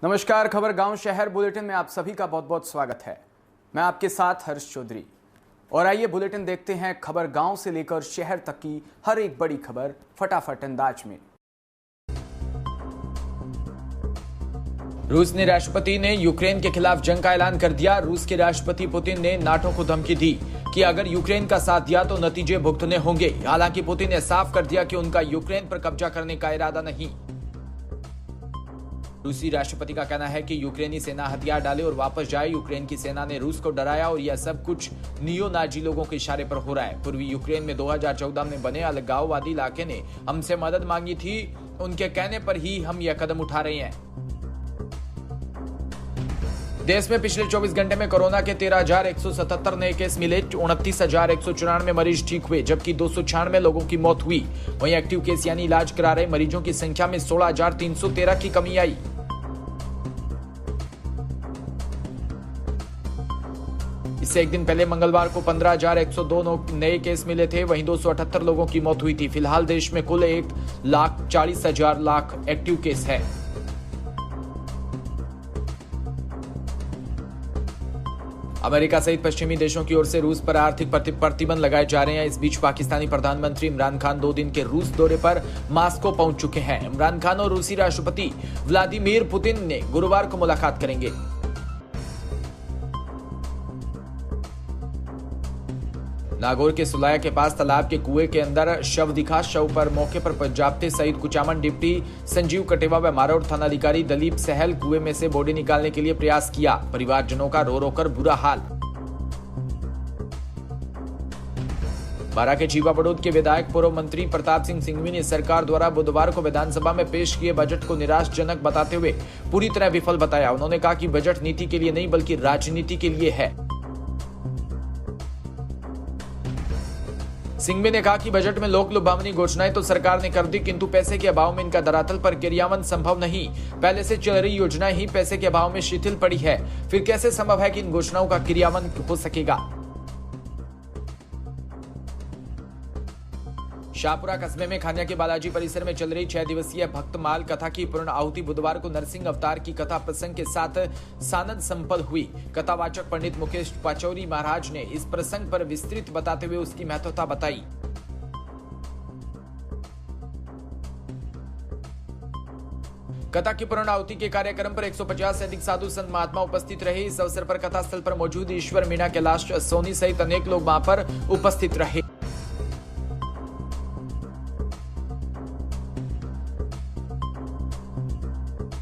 नमस्कार, खबर गांव शहर बुलेटिन में आप सभी का बहुत बहुत स्वागत है। मैं आपके साथ हर्ष चौधरी और आइए बुलेटिन देखते हैं खबर गांव से लेकर शहर तक की हर एक बड़ी खबर फटाफट अंदाज में। रूस ने राष्ट्रपति ने यूक्रेन के खिलाफ जंग का ऐलान कर दिया। रूस के राष्ट्रपति पुतिन ने नाटो को धमकी दी कि अगर यूक्रेन का साथ दिया तो नतीजे भुगतने होंगे। हालांकि पुतिन ने साफ कर दिया कि उनका यूक्रेन पर कब्जा करने का इरादा नहीं। रूसी राष्ट्रपति का कहना है कि यूक्रेनी सेना हथियार डाले और वापस जाए। यूक्रेन की सेना ने रूस को डराया और यह सब कुछ नियो नाजी लोगों के इशारे पर हो रहा है। पूर्वी यूक्रेन में 2014 में बने अलगाववादी इलाके ने हमसे मदद मांगी थी। उनके कहने पर ही हम यह कदम उठा रहे हैं। देश में पिछले 24 घंटे में कोरोना के 13,177 नए केस मिले। 29,194 मरीज ठीक हुए, जबकि 296 लोगों की मौत हुई। वहीं एक्टिव केस यानी इलाज करा रहे मरीजों की संख्या में 16,313 की कमी आई। इससे एक दिन पहले मंगलवार को 15,102 नए केस मिले थे। वहीं 278 लोगों की मौत हुई थी। फिलहाल देश में कुल 1,40,000 एक्टिव केस है। अमेरिका सहित पश्चिमी देशों की ओर से रूस पर आर्थिक प्रतिबंध लगाए जा रहे हैं। इस बीच पाकिस्तानी प्रधानमंत्री इमरान खान 2 दिन के रूस दौरे पर मास्को पहुंच चुके हैं। इमरान खान और रूसी राष्ट्रपति व्लादिमीर पुतिन ने गुरुवार को मुलाकात करेंगे। नागौर के सुलाया के पास तालाब के कुएं के अंदर शव दिखा। शव पर मौके पर जाप्ते सहित कुचामन डिप्टी संजीव कटेवा व मारोड़ थानाधिकारी दलीप सहल कुएं में से बॉडी निकालने के लिए प्रयास किया। परिवारजनों का रो रो कर बुरा हाल। बारां के चीवा बड़ौद के विधायक पूर्व मंत्री प्रताप सिंह सिंघवी ने सरकार द्वारा बुधवार को विधानसभा में पेश किए बजट को निराशाजनक बताते हुए पूरी तरह विफल बताया। उन्होंने कहा कि बजट नीति के लिए नहीं बल्कि राजनीति के लिए है। सिंघवी ने कहा कि बजट में लोक लुभावनी घोषणाएं तो सरकार ने कर दी, किंतु पैसे के अभाव में इनका धरातल पर क्रियान्वयन संभव नहीं। पहले से चल रही योजनाएं ही पैसे के अभाव में शिथिल पड़ी है। फिर कैसे संभव है कि इन घोषणाओं का क्रियान्वयन हो सकेगा। शाहपुरा कस्बे में खानिया के बालाजी परिसर में चल रही 6 दिवसीय भक्तमाल कथा की पूर्ण आहुति बुधवार को नरसिंह अवतार की कथा प्रसंग के साथ सानंद संपन्न हुई। कथावाचक पंडित मुकेश पाचौरी महाराज ने इस प्रसंग पर विस्तृत बताते हुए उसकी महत्वता बताई। कथा की पूर्ण आहुति के कार्यक्रम पर 150 से अधिक साधु संत महात्मा उपस्थित रहे। इस अवसर पर कथा स्थल पर मौजूद ईश्वर मीणा कैलाश सोनी सहित अनेक लोग वहां पर उपस्थित रहे।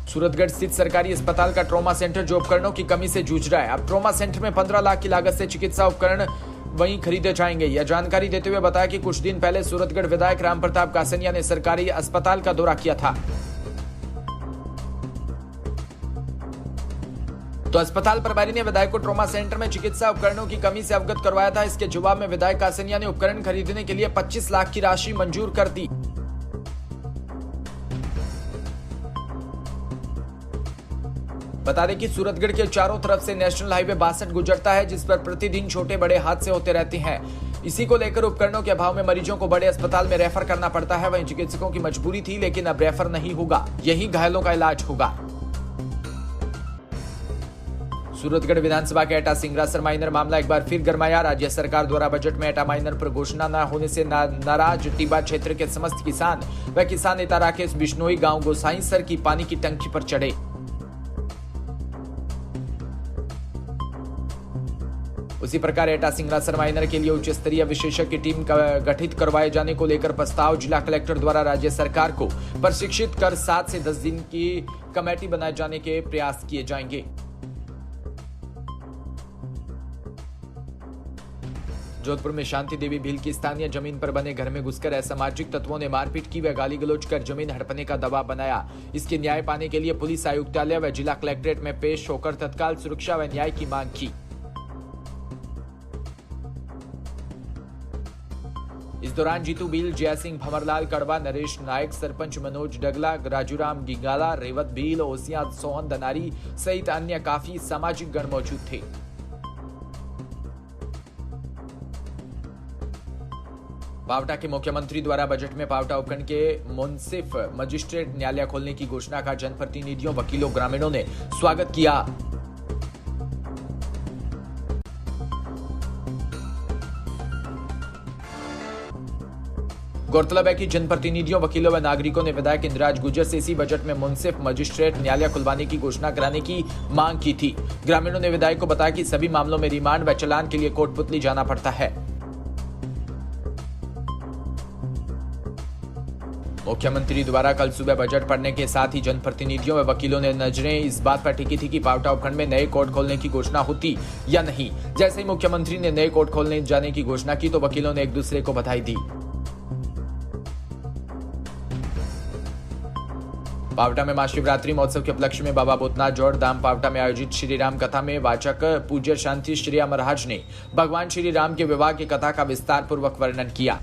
सूरतगढ़ स्थित सरकारी अस्पताल का ट्रॉमा सेंटर जो उपकरणों की कमी से जूझ रहा है। अब ट्रॉमा सेंटर में 15 लाख की लागत से चिकित्सा उपकरण वहीं खरीदे जाएंगे। यह जानकारी देते हुए बताया कि कुछ दिन पहले सूरतगढ़ विधायक राम प्रताप कासनिया ने सरकारी अस्पताल का दौरा किया था, तो अस्पताल प्रभारी ने विधायक को ट्रॉमा सेंटर में चिकित्सा उपकरणों की कमी से अवगत करवाया था। इसके जवाब में विधायक कासनिया ने उपकरण खरीदने के लिए 25 लाख की राशि मंजूर कर दी। बता दें कि सूरतगढ़ के चारों तरफ से नेशनल हाईवे 62 गुजरता है, जिस पर प्रतिदिन छोटे बड़े हादसे होते रहते हैं। इसी को लेकर उपकरणों के अभाव में मरीजों को बड़े अस्पताल में रेफर करना पड़ता है। वहीं चिकित्सकों की मजबूरी थी, लेकिन अब रेफर नहीं होगा, यही घायलों का इलाज होगा। सूरतगढ़ विधानसभा के एटा सिंगरासर माइनर मामला एक बार फिर गरमाया। राज्य सरकार द्वारा बजट में एटा माइनर पर घोषणा न होने से नाराज टिब्बा क्षेत्र के समस्त किसान व किसान नेता राकेश बिश्नोई गांव गोसाईसर की पानी की टंकी पर चढ़े। उसी प्रकार एटा सिंगरासर माइनर के लिए उच्च स्तरीय विशेषज्ञ टीम का गठित करवाए जाने को लेकर प्रस्ताव जिला कलेक्टर द्वारा राज्य सरकार को प्रशिक्षित कर 7 से 10 दिन की कमेटी बनाए जाने के प्रयास किए जाएंगे। जोधपुर में शांति देवी भील की स्थानीय जमीन पर बने घर में घुसकर असामाजिक तत्वों ने मारपीट की व गाली गलौज कर जमीन हड़पने का दबाव बनाया। इसके न्याय पाने के लिए पुलिस आयुक्तालय व जिला कलेक्ट्रेट में पेश होकर तत्काल सुरक्षा व न्याय की मांग की। इस दौरान जीतू भील, जय सिंह, भंवरलाल कड़वा, नरेश नायक, सरपंच मनोज डगला, राजूराम गिंगाला, रेवत भील, ओसिया सोहन दनारी सहित अन्य काफी सामाजिक गण मौजूद थे। पावटा के मुख्यमंत्री द्वारा बजट में पावटा उपखंड के मुंसिफ मजिस्ट्रेट न्यायालय खोलने की घोषणा का जनप्रतिनिधियों, वकीलों, ग्रामीणों ने स्वागत किया। गौरतलब है कि जनप्रतिनिधियों, वकीलों व नागरिकों ने विधायक इंद्राज गुर्जर से इसी बजट में मुंसिफ मजिस्ट्रेट न्यायालय खुलवाने की घोषणा कराने की मांग की थी। ग्रामीणों ने विधायक को बताया कि सभी मामलों में रिमांड व चालान के लिए कोटपुतली जाना पड़ता है। मुख्यमंत्री द्वारा कल सुबह बजट पढ़ने के साथ ही जनप्रतिनिधियों व वकीलों ने नजरें इस बात पर टिकी थी कि पावटा उपखंड में नए कोर्ट खोलने की घोषणा होती या नहीं। जैसे ही मुख्यमंत्री ने नए कोर्ट खोलने जाने की घोषणा की तो वकीलों ने एक दूसरे को बधाई दी। पावटा में महाशिवरात्रि महोत्सव के उपलक्ष्य में बाबा भूतनाथ जोड़ धाम पावटा में आयोजित श्री राम कथा में वाचक पूज्य शांति श्री महाराज ने भगवान श्री राम के विवाह की कथा का विस्तार पूर्वक वर्णन किया।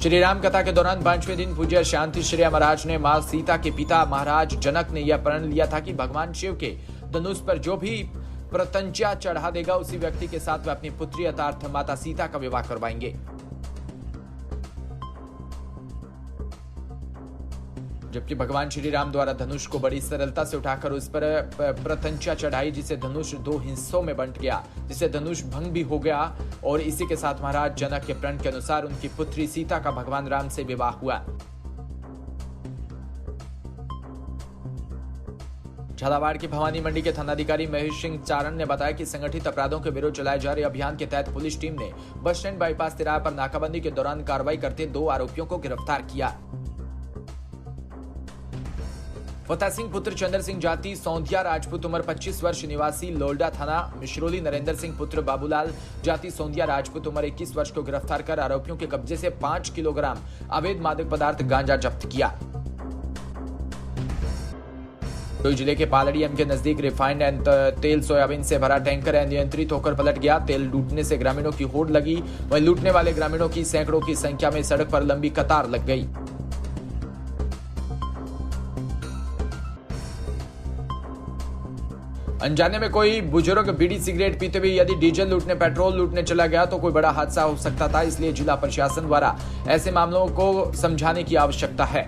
श्री राम कथा के दौरान 5वें दिन पूज्य शांति श्री महाराज ने मां सीता के पिता महाराज जनक ने यह प्रण लिया था कि भगवान शिव के धनुष पर जो भी प्रत्यंचा चढ़ा देगा उसी व्यक्ति के साथ वे अपनी पुत्री अर्थात माता सीता का विवाह करवाएंगे। जबकि भगवान श्री राम द्वारा धनुष को बड़ी सरलता से उठाकर उस पर प्रत्यंचा चढ़ाई, जिसे धनुष 2 हिस्सों में बंट गया, जिसे धनुष भंग भी हो गया और इसी के साथ महाराज जनक के प्रण के अनुसार उनकी पुत्री सीता का भगवान राम से विवाह हुआ। झालावाड़ की भवानी मंडी के थानाधिकारी महेश सिंह चारण ने बताया कि संगठित अपराधों के विरुद्ध चलाए जा रहे अभियान के तहत पुलिस टीम ने बस स्टैंड बाईपास तिराहे पर नाकाबंदी के दौरान कार्रवाई करते 2 आरोपियों को गिरफ्तार किया। फतेह सिंह पुत्र चंद्र सिंह जाति सौंधिया राजपूत उम्र 25 वर्ष निवासी लोल्डा थाना मिश्रोली, नरेंद्र सिंह पुत्र बाबूलाल जाति सौंधिया राजपूत उम्र 21 वर्ष को गिरफ्तार कर आरोपियों के कब्जे से 5 किलोग्राम अवैध मादक पदार्थ गांजा जब्त किया। जिले के पालड़ियम के नजदीक रिफाइंड एंड तेल सोयाबीन से भरा टैंकर अनियंत्रित होकर पलट गया। तेल लूटने से ग्रामीणों की होड़ लगी, वहीं लूटने वाले ग्रामीणों की सैकड़ों की संख्या में सड़क पर लंबी कतार लग गई। अनजाने में कोई बुजुर्ग बीड़ी सिगरेट पीते हुए यदि डीजल लूटने, पेट्रोल लूटने चला गया तो कोई बड़ा हादसा हो सकता था। इसलिए जिला प्रशासन द्वारा ऐसे मामलों को समझाने की आवश्यकता है।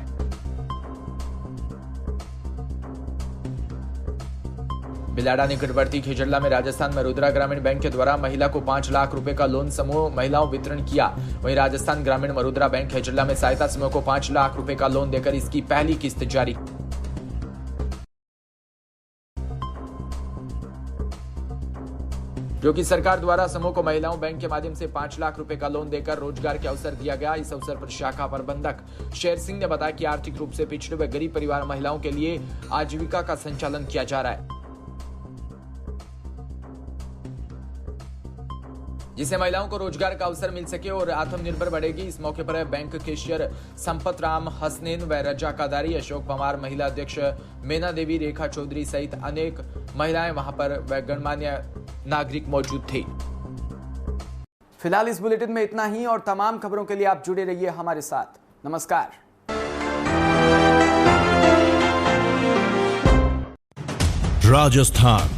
बिलाड़ा निकटवर्ती खेजड़ला में राजस्थान मरुद्रा ग्रामीण बैंक के द्वारा महिला को 5 लाख रुपए का लोन समूह महिलाओं वितरण किया। वहीं राजस्थान ग्रामीण मरुद्रा बैंक खेजड़ला में सहायता समूह को 5 लाख रुपए का लोन देकर इसकी पहली किस्त जारी। जो कि सरकार द्वारा समूह को महिलाओं बैंक के माध्यम से 5 लाख रुपए का लोन देकर रोजगार के अवसर दिया गया। इस अवसर पर शाखा प्रबंधक शेर सिंह ने बताया कि आर्थिक रूप से पिछड़े व गरीब परिवार महिलाओं के लिए आजीविका का संचालन किया जा रहा है, जिससे महिलाओं को रोजगार का अवसर मिल सके और आत्मनिर्भर बढ़ेगी। इस मौके पर बैंक कैशियर संपत राम हसनैन व रजा कादारी, अशोक पवार, महिला अध्यक्ष मेना देवी, रेखा चौधरी सहित अनेक महिलाएं वहां पर व गणमान्य नागरिक मौजूद थे। फिलहाल इस बुलेटिन में इतना ही और तमाम खबरों के लिए आप जुड़े रहिए हमारे साथ। नमस्कार। राजस्थान